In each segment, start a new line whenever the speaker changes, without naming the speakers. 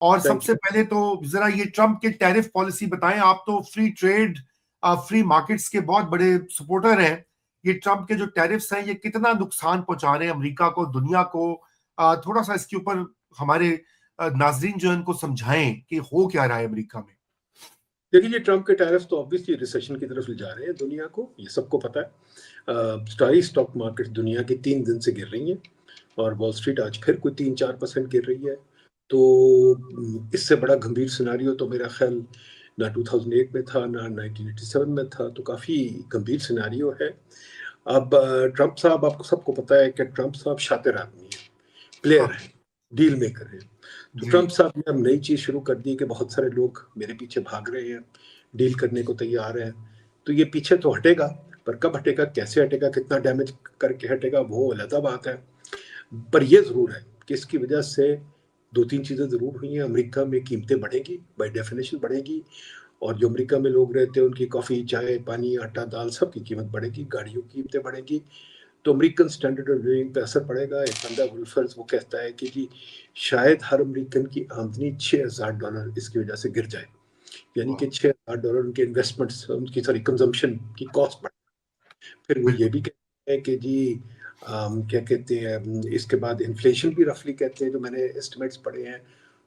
और
थैंक
सबसे
यू।
पहले तो जरा ये ट्रम्प के टैरिफ पॉलिसी बताएं। आप तो फ्री ट्रेड, फ्री मार्केट्स के बहुत बड़े सपोर्टर हैं। ये ट्रम्प के जो टैरिफ्स हैं, ये कितना नुकसान पहुंचा रहे हैं अमेरिका को, दुनिया को? थोड़ा सा इसके ऊपर हमारे नाजरीन जो है उनको समझाएं कि हो क्या रहा है अमेरिका में।
देखिए, ट्रम्प के टैरिफ तो ऑब्वियसली रिसेशन की तरफ ले जा रहे हैं दुनिया को, ये सबको पता है। सारी स्टॉक मार्केट दुनिया की 3 दिन से गिर रही हैं और वॉल स्ट्रीट आज फिर कोई 3-4% गिर रही है। तो इससे बड़ा गंभीर सिनारियो तो मेरा ख्याल ना 2008 में था, ना 1987 में था। तो काफ़ी गंभीर सिनारियो है। अब ट्रम्प साहब, आपको सबको पता है कि ट्रम्प साहब शातिर आदमी है, प्लेयर
हाँ
है, डील मेकर है। तो
जी।
ट्रम्प साहब ने अब नई चीज़ शुरू कर दी कि बहुत सारे लोग मेरे पीछे भाग रहे हैं, डील करने को तैयार है। तो ये पीछे तो हटेगा, पर कब हटेगा, कैसे हटेगा, कितना डैमेज करके हटेगा, वो अलग बात है। पर यह ज़रूर है कि इसकी वजह से 2-3 चीज़ें ज़रूर हुई हैं। अमेरिका में कीमतें बढ़ेंगी, बाय डेफिनेशन बढ़ेगी। और जो अमेरिका में लोग रहते हैं उनकी कॉफ़ी, चाय, पानी, आटा, दाल सब की कीमत बढ़ेगी, गाड़ियों की कीमतें बढ़ेंगी। तो अमेरिकन स्टैंडर्ड ऑफ लिविंग पे असर पड़ेगा। एक बंदा वुल्फर्स वो कहता है कि जी शायद हर अमेरिकन की आमदनी $6,000 इसकी वजह से गिर जाए, यानी कि $6,000 उनके इन्वेस्टमेंट्स, उनकी सॉरी कंजम्पशन की कॉस्ट बढ़। फिर वो ये
बिल्कुल।
भी कहते हैं कि जी क्या कहते हैं, इसके बाद इन्फ्लेशन भी रफली कहते हैं, जो मैंने एस्टिमेट्स पढ़े हैं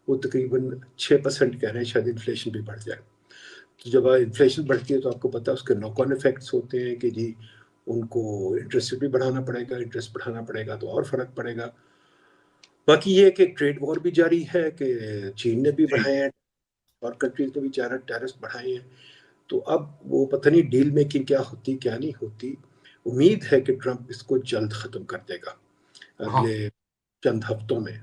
वो तकरीबन 6% कह रहे हैं, शायद इन्फ्लेशन भी बढ़ जाए। तो जब इन्फ्लेशन बढ़ती है तो आपको पता है उसके नॉक ऑन इफेक्ट्स होते हैं कि जी उनको इंटरेस्ट भी बढ़ाना पड़ेगा, इंटरेस्ट बढ़ाना पड़ेगा तो और फर्क पड़ेगा। बाकी ये है कि ट्रेड वॉर भी जारी है, कि चीन ने भी
जी।
बढ़ाए हैं और कंट्रीज ने भी टैरिफ बढ़ाए हैं। तो अब वो पता नहीं डील मेकिंग क्या होती, क्या नहीं होती। उम्मीद है कि ट्रम्प इसको जल्द ख़त्म कर देगा,
हाँ
अगले चंद हफ्तों में।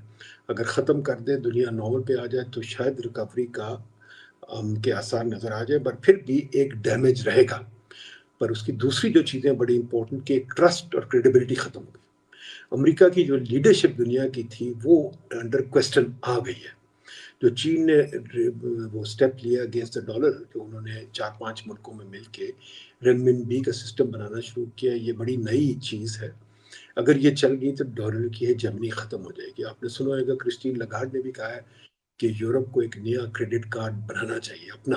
अगर ख़त्म कर दे, दुनिया नॉर्मल पे आ जाए, तो शायद रिकवरी का के आसार नज़र आ जाए, पर फिर भी एक डैमेज रहेगा। पर उसकी दूसरी जो चीज़ें बड़ी इंपॉर्टेंट, कि ट्रस्ट और क्रेडिबिलिटी ख़त्म हो गई। अमेरिका की जो लीडरशिप दुनिया की थी वो अंडर क्वेश्चन आ गई है। जो चीन ने वो स्टेप लिया अगेंस्ट द डॉलर, जो उन्होंने 4-5 मुल्कों में मिलके रेनमिनबी का सिस्टम बनाना शुरू किया, ये बड़ी नई चीज़ है। अगर ये चल गई तो डॉलर की हेजेमनी ख़त्म हो जाएगी। आपने सुना होगा क्रिस्टीन लगार्ड ने भी कहा है कि यूरोप को एक नया क्रेडिट कार्ड बनाना चाहिए अपना,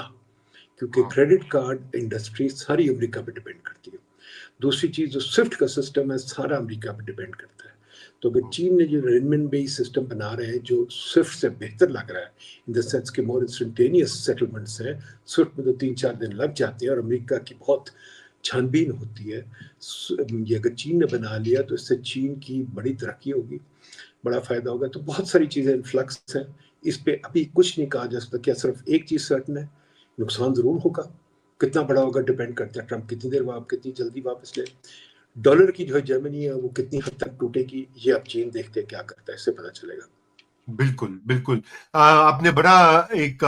क्योंकि
हाँ।
क्रेडिट कार्ड इंडस्ट्री सारी अमेरिका पे डिपेंड करती है। दूसरी चीज़, जो स्विफ्ट का सिस्टम है, सारा अमेरिका पे डिपेंड करता है। तो अगर चीन ने जो रेनमिन बेस्ड सिस्टम बना रहे हैं, जो स्विफ्ट से बेहतर लग रहा है इन द सेंस के मोर इंस्टेंटेनियस सेटलमेंट्स हैं, स्विफ्ट में तो 3-4 दिन लग जाते हैं और अमेरिका की बहुत छानबीन होती है। ये अगर चीन ने बना लिया तो इससे चीन की बड़ी तरक्की होगी, बड़ा फ़ायदा होगा। तो बहुत सारी चीज़ें इन्फ्लक्स हैं, इस पे अभी कुछ नहीं कहा जा सकता। क्या सिर्फ एक चीज़ सर्टन है, नुकसान ज़रूर होगा, कितना बड़ा होगा डिपेंड करता है ट्रम्प कितनी देर कितनी जल्दी वापस ले। डॉलर की जो हेजेमनी है वो कितनी हद तक टूटेगी, ये अब चीन देखते क्या करता है, इससे पता चलेगा।
बिल्कुल बिल्कुल। आपने बड़ा एक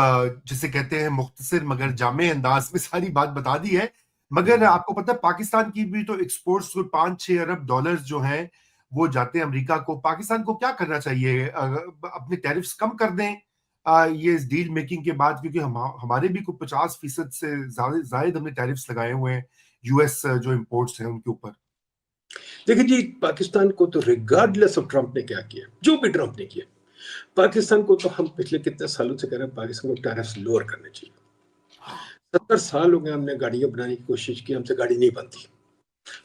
जिसे कहते हैं मुख्तसर मगर जामे अंदाज में सारी बात बता दी है। मगर आपको पता है पाकिस्तान की भी तो एक्सपोर्ट्स को $5-6 अरब जो हैं वो जाते हैं अमेरिका को। पाकिस्तान को क्या करना चाहिए? अपने टैरिफ्स कम कर दें ये इस डील मेकिंग के बाद, क्योंकि हमारे भी कुछ 50% से जायद हमने टैरिफ्स लगाए हुए हैं यूएस जो इम्पोर्ट्स हैं उनके ऊपर।
देखिए जी, पाकिस्तान को तो रिगार्डलेस ऑफ ट्रम्प ने क्या किया, जो भी ट्रम्प ने किया, पाकिस्तान को तो हम पिछले कितने सालों से कह रहे हैं पाकिस्तान को टैरिफ्स लोअर करने चाहिए। 70 साल हो गए हमने गाड़ियां बनाने की कोशिश की, हमसे गाड़ी नहीं बनती।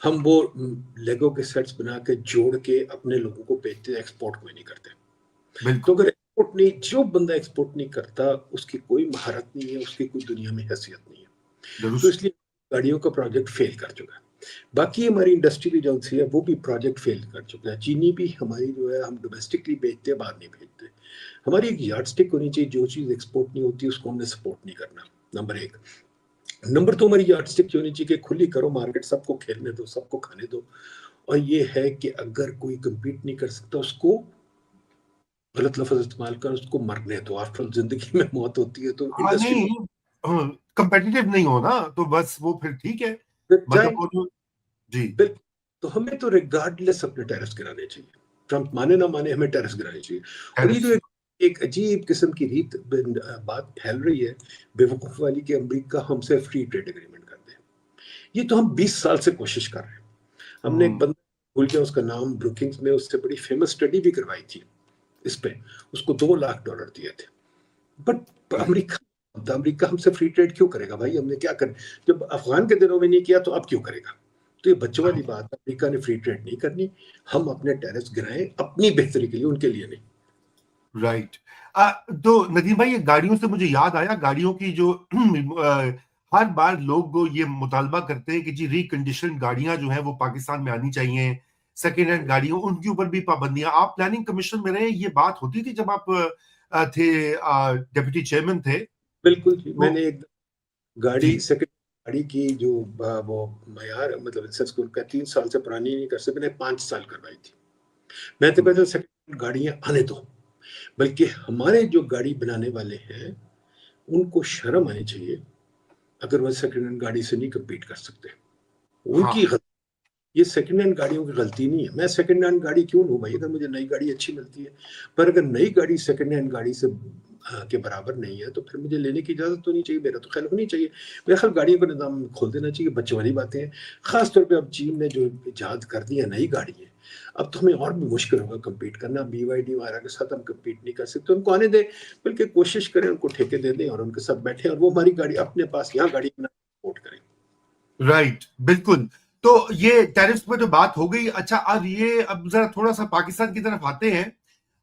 हम वो लेगो के सेट्स बना के जोड़ के अपने लोगों को बेचते, एक्सपोर्ट कोई नहीं करते। तो
बिल्कुल।
अगर एक्सपोर्ट नहीं, जो बंदा एक्सपोर्ट नहीं करता उसकी कोई महारत नहीं है, उसकी कोई दुनिया में हैसियत नहीं है। तो
दुरुस्त।
इसलिए गाड़ियों का प्रोजेक्ट फेल कर चुका है। बाकी हमारी इंडस्ट्री भी जो सी है वो भी प्रोजेक्ट फेल कर चुका है। चीनी भी हमारी जो है, हम डोमेस्टिकली बेचते हैं, बाहर नहीं भेजते। हमारी एक यार्ड स्टिक होनी चाहिए, जो चीज़ एक्सपोर्ट नहीं होती उसको हमने सपोर्ट नहीं करना, नंबर एक। नंबर 2, हमारी यार्ड स्टिक होनी चाहिए कि खुली करो मार्केट, सबको खेलने दो, सबको खाने दो। और ये है कि अगर कोई कम्पीट नहीं कर सकता उसको, गलत लफ्ज इस्तेमाल कर, उसको मरने दो। आफ्टर जिंदगी में मौत होती है तो
हाँ
इंडस्ट्री
नहीं, कंपेटिटिव नहीं हो ना तो बस वो फिर ठीक है। मतलब
जाए।
वो जी।
बिल्कुल। तो हमें तो रिगार्डलेस अपने टैरिफ्स गिराने चाहिए, ट्रम्प माने ना माने, हमें टैरिफ्स गिराने चाहिए। और ये जो
टैरिफ्स।
एक अजीब किस्म की रीत बात फैल रही है बेवकूफ वाली, कि अमेरिका हमसे फ्री ट्रेड एग्रीमेंट कर दे। ये तो हम 20 साल से कोशिश कर रहे हैं। हमने एक बंदा, भूल गया उसका नाम, ब्रुकिंग्स में उससे बड़ी फेमस स्टडी भी करवाई थी इस पे, उसको $2 लाख दिए थे। बट अमेरिका हमसे फ्री ट्रेड क्यों करेगा भाई? हमने क्या कर, जब अफगान के दिनों में नहीं किया तो अब क्यों करेगा? तो ये बच्चों वाली बात है, अमेरिका ने फ्री ट्रेड नहीं करनी। हम अपने टैरिफ्स गिराएं अपनी बेहतरी के लिए, उनके लिए नहीं।
राइट। तो नदीम भाई, ये गाड़ियों से मुझे याद आया, गाड़ियों की जो हर बार लोग ये मुतालबा करते हैं कि जी रिकंडीशन गाड़ियां जो हैं वो पाकिस्तान में आनी चाहिए, सेकेंड हैंड गाड़ियों उनके ऊपर भी पाबंदियां। आप प्लानिंग कमीशन में रहे, ये बात होती थी जब आप थे डेप्यूटी चेयरमैन थे?
बिल्कुल जी,
तो
मैंने एक
जी।
गाड़ी सेकंड गाड़ी की जो वो मयार मतलब लाइसेंस को उनका 3 साल से पुरानी नहीं कर सकते, मैंने 5 साल करवाई थी। मैं तो कहता सेकंड गाड़ियां आने दो, बल्कि हमारे जो गाड़ी बनाने वाले हैं उनको शर्म आनी चाहिए अगर वह सेकंड हैंड गाड़ी से नहीं कम्पीट कर सकते। उनकी
हाँ।
ये सेकंड हैंड गाड़ियों की गलती नहीं है। मैं सेकंड हैंड गाड़ी क्यों लूं भाई, अगर मुझे नई गाड़ी अच्छी मिलती है। पर अगर नई गाड़ी सेकंड हैंड गाड़ी से के बराबर नहीं है तो फिर मुझे लेने की इजाजत तो नहीं चाहिए, मेरा तो ख्याल होनी चाहिए। मेरे ख्याल गाड़ियों का निज़ाम खोल देना चाहिए, बच्चों वाली बातें हैं। खासतौर पर अब चीन ने जो इजाद कर दी है नई गाड़ी है, अब तो हमें और भी मुश्किल होगा कम्पीट करना। BYD वगैरह के साथ हम कम्पीट नहीं कर सकते, उनको आने दें, बल्कि कोशिश करें उनको ठेके दे दें और उनके साथ बैठे और वो हमारी गाड़ी अपने पास यहाँ गाड़ी बना सपोर्ट करें।
राइट, बिल्कुल। तो ये टैरिफ्स पे तो बात हो गई। अच्छा, अब ये अब जरा थोड़ा सा पाकिस्तान की तरफ आते हैं।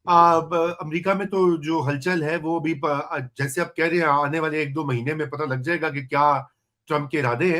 अमेरिका में तो जो हलचल है वो भी जैसे आप कह रहे हैं, आने वाले 1-2 महीने में पता लग जाएगा कि क्या ट्रम्प के इरादे हैं।